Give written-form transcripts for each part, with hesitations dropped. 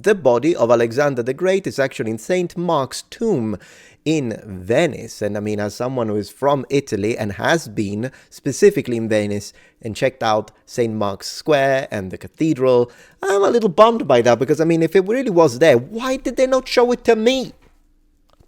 The body of Alexander the Great is actually in St. Mark's tomb in Venice. And I mean, as someone who is from Italy and has been specifically in Venice and checked out St. Mark's Square and the cathedral, I'm a little bummed by that, because I mean, if it really was there, why did they not show it to me?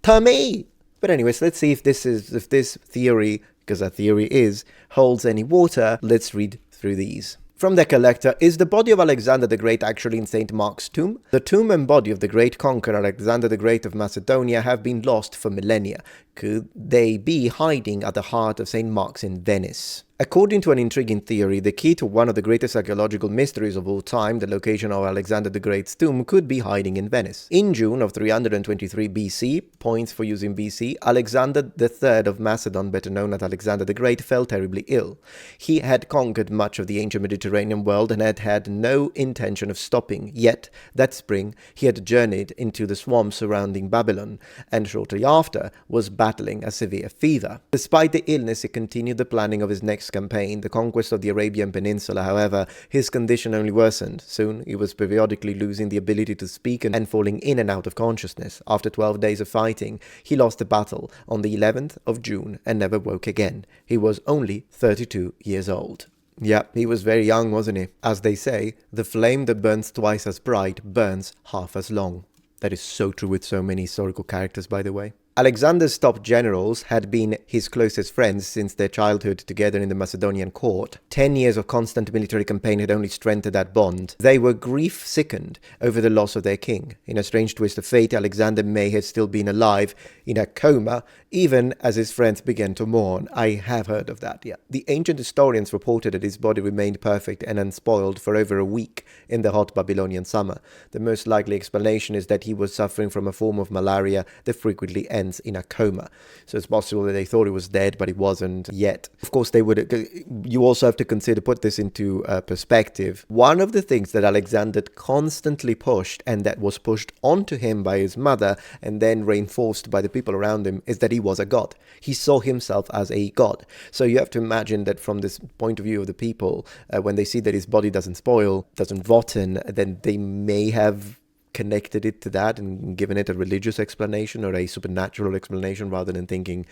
To me! But anyways, let's see if this theory, because a theory is, holds any water. Let's read through these. From the collector, is the body of Alexander the Great actually in St. Mark's tomb? The tomb and body of the great conqueror Alexander the Great of Macedonia have been lost for millennia. Could they be hiding at the heart of St. Mark's in Venice? According to an intriguing theory, the key to one of the greatest archaeological mysteries of all time, the location of Alexander the Great's tomb, could be hiding in Venice. In June of 323 BC, points for using BC, Alexander III of Macedon, better known as Alexander the Great, fell terribly ill. He had conquered much of the ancient Mediterranean world and had had no intention of stopping. Yet, that spring, he had journeyed into the swamps surrounding Babylon, and shortly after was battling a severe fever. Despite the illness, he continued the planning of his next campaign, the conquest of the Arabian Peninsula. However, his condition only worsened. Soon, he was periodically losing the ability to speak and falling in and out of consciousness. After 12 days of fighting, he lost the battle on the 11th of June and never woke again. He was only 32 years old. Yeah, he was very young, wasn't he? As they say, the flame that burns twice as bright burns half as long. That is so true with so many historical characters, by the way. Alexander's top generals had been his closest friends since their childhood together in the Macedonian court. 10 years of constant military campaign had only strengthened that bond. They were grief-sickened over the loss of their king. In a strange twist of fate, Alexander may have still been alive in a coma, even as his friends began to mourn. I have heard of that, yeah. The ancient historians reported that his body remained perfect and unspoiled for over a week in the hot Babylonian summer. The most likely explanation is that he was suffering from a form of malaria that frequently ends in a coma. So it's possible that they thought he was dead, but he wasn't yet. Of course, you also have to put this into perspective. One of the things that Alexander constantly pushed, and that was pushed onto him by his mother, and then reinforced by the people around him, is that he was a god. He saw himself as a god. So you have to imagine that from this point of view of the people, when they see that his body doesn't spoil, doesn't rotten, then they may have connected it to that and given it a religious explanation or a supernatural explanation, rather than thinking,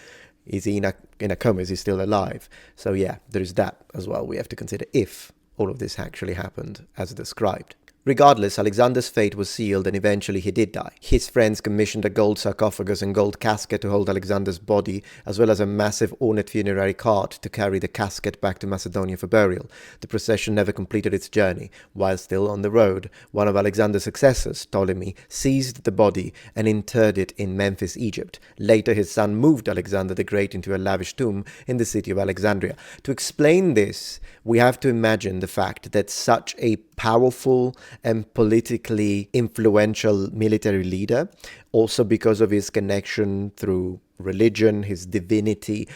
is he in a coma, is he still alive? So yeah, there's that as well. We have to consider if all of this actually happened as described. Regardless, Alexander's fate was sealed, and eventually he did die. His friends commissioned a gold sarcophagus and gold casket to hold Alexander's body, as well as a massive ornate funerary cart to carry the casket back to Macedonia for burial. The procession never completed its journey. While still on the road, one of Alexander's successors, Ptolemy, seized the body and interred it in Memphis, Egypt. Later, his son moved Alexander the Great into a lavish tomb in the city of Alexandria. To explain this, we have to imagine the fact that such a powerful and politically influential military leader, also because of his connection through religion, his divinity,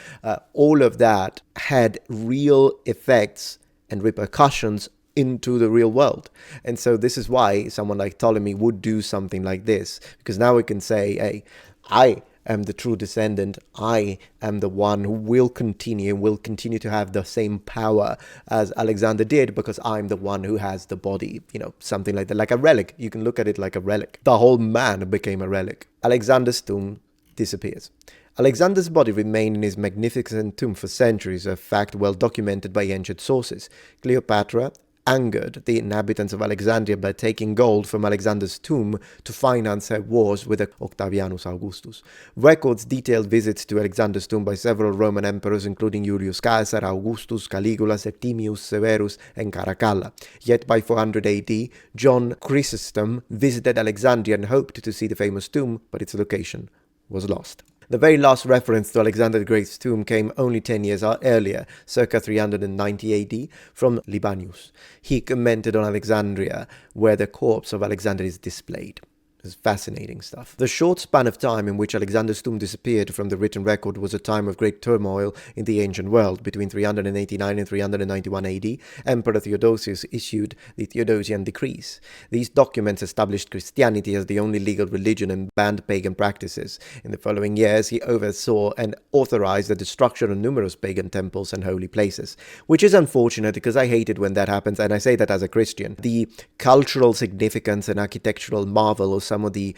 all of that had real effects and repercussions into the real world. And so this is why someone like Ptolemy would do something like this, because now we can say, hey, I am the true descendant. I am the one who will continue to have the same power as Alexander did, because I'm the one who has the body, something like that, like a relic. You can look at it like a relic. The whole man became a relic. Alexander's tomb disappears. Alexander's body remained in his magnificent tomb for centuries, a fact well documented by ancient sources. Cleopatra angered the inhabitants of Alexandria by taking gold from Alexander's tomb to finance her wars with Octavianus Augustus. Records detailed visits to Alexander's tomb by several Roman emperors, including Julius Caesar, Augustus, Caligula, Septimius Severus, and Caracalla. Yet by 400 AD, John Chrysostom visited Alexandria and hoped to see the famous tomb, but its location was lost. The very last reference to Alexander the Great's tomb came only 10 years earlier, circa 390 AD, from Libanius. He commented on Alexandria, where the corpse of Alexander is displayed. It's fascinating stuff. The short span of time in which Alexander's tomb disappeared from the written record was a time of great turmoil in the ancient world. Between 389 and 391 AD, Emperor Theodosius issued the Theodosian decrees. These documents established Christianity as the only legal religion and banned pagan practices. In the following years, he oversaw and authorized the destruction of numerous pagan temples and holy places, which is unfortunate because I hate it when that happens, and I say that as a Christian. The cultural significance and architectural marvel of some of the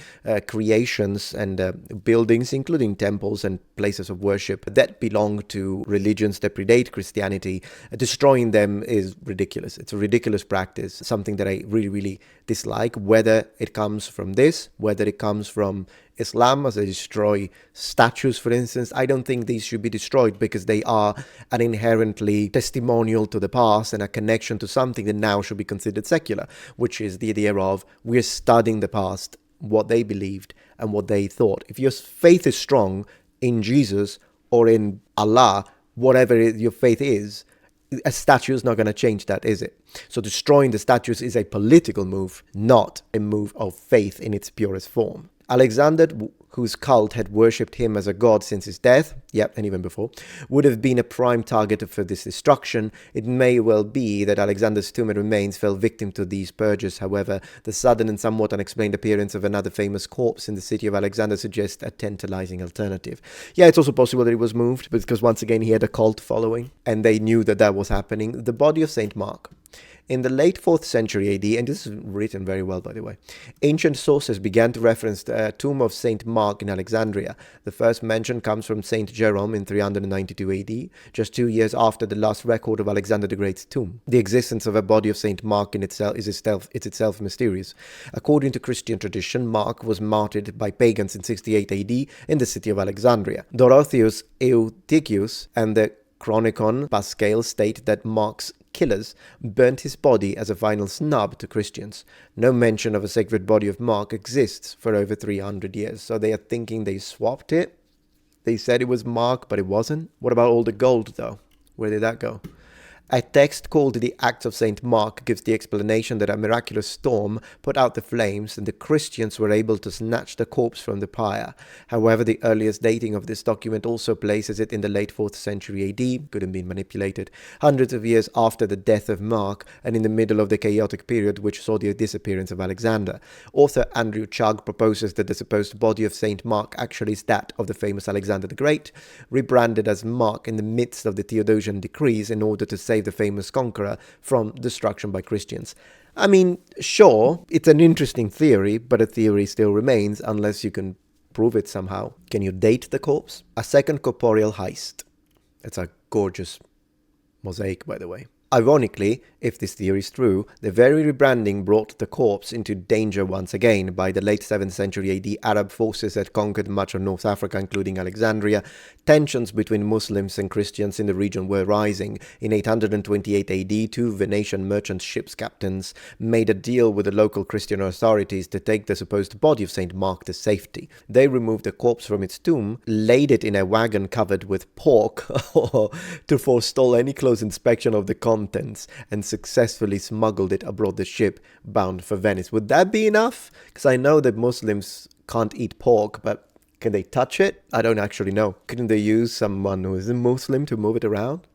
creations and buildings, including temples and places of worship that belong to religions that predate Christianity, destroying them is ridiculous. It's a ridiculous practice, something that I really, really dislike, whether it comes from this, whether it comes from Islam, as they destroy statues, for instance. I don't think these should be destroyed because they are an inherently testimonial to the past and a connection to something that now should be considered secular, which is the idea of we're studying the past, what they believed and what they thought. If your faith is strong in Jesus or in Allah, whatever your faith is, a statue is not going to change that, is it? So destroying the statues is a political move, not a move of faith in its purest form. Alexander, whose cult had worshipped him as a god since his death, and even before, would have been a prime target for this destruction. It may well be that Alexander's tomb and remains fell victim to these purges. However, the sudden and somewhat unexplained appearance of another famous corpse in the city of Alexander suggests a tantalizing alternative. Yeah, it's also possible that he was moved, because once again he had a cult following, and they knew that that was happening. The body of Saint Mark. In the late 4th century AD, and this is written very well, by the way, ancient sources began to reference the tomb of Saint Mark in Alexandria. The first mention comes from Saint Jerome in 392 AD, just 2 years after the last record of Alexander the Great's tomb. The existence of a body of Saint Mark in itself is itself mysterious. According to Christian tradition, Mark was martyred by pagans in 68 AD in the city of Alexandria. Dorotheus Eutychius and the Chronicon Pascal state that Mark's killers burnt his body as a final snub to Christians. No mention of a sacred body of Mark exists for over 300 years, so they are thinking they swapped it. They said it was Mark, but it wasn't. What about all the gold, though? Where did that go? A text called the Acts of St. Mark gives the explanation that a miraculous storm put out the flames and the Christians were able to snatch the corpse from the pyre. However, the earliest dating of this document also places it in the late 4th century AD, could have been manipulated, hundreds of years after the death of Mark and in the middle of the chaotic period which saw the disappearance of Alexander. Author Andrew Chugg proposes that the supposed body of St. Mark actually is that of the famous Alexander the Great, rebranded as Mark in the midst of the Theodosian decrees in order to save the famous conqueror from destruction by Christians. I mean, sure, it's an interesting theory, but a theory still remains unless you can prove it somehow. Can you date the corpse? A second corporeal heist. It's a gorgeous mosaic, by the way. Ironically, if this theory is true, the very rebranding brought the corpse into danger once again. By the late 7th century AD, Arab forces had conquered much of North Africa, including Alexandria. Tensions between Muslims and Christians in the region were rising. In 828 AD, 2 Venetian merchant ships captains made a deal with the local Christian authorities to take the supposed body of St. Mark to safety. They removed the corpse from its tomb, laid it in a wagon covered with pork to forestall any close inspection of the contents, and successfully smuggled it aboard the ship bound for Venice. Would that be enough? Because I know that Muslims can't eat pork, but can they touch it? I don't actually know. Couldn't they use someone who isn't Muslim to move it around?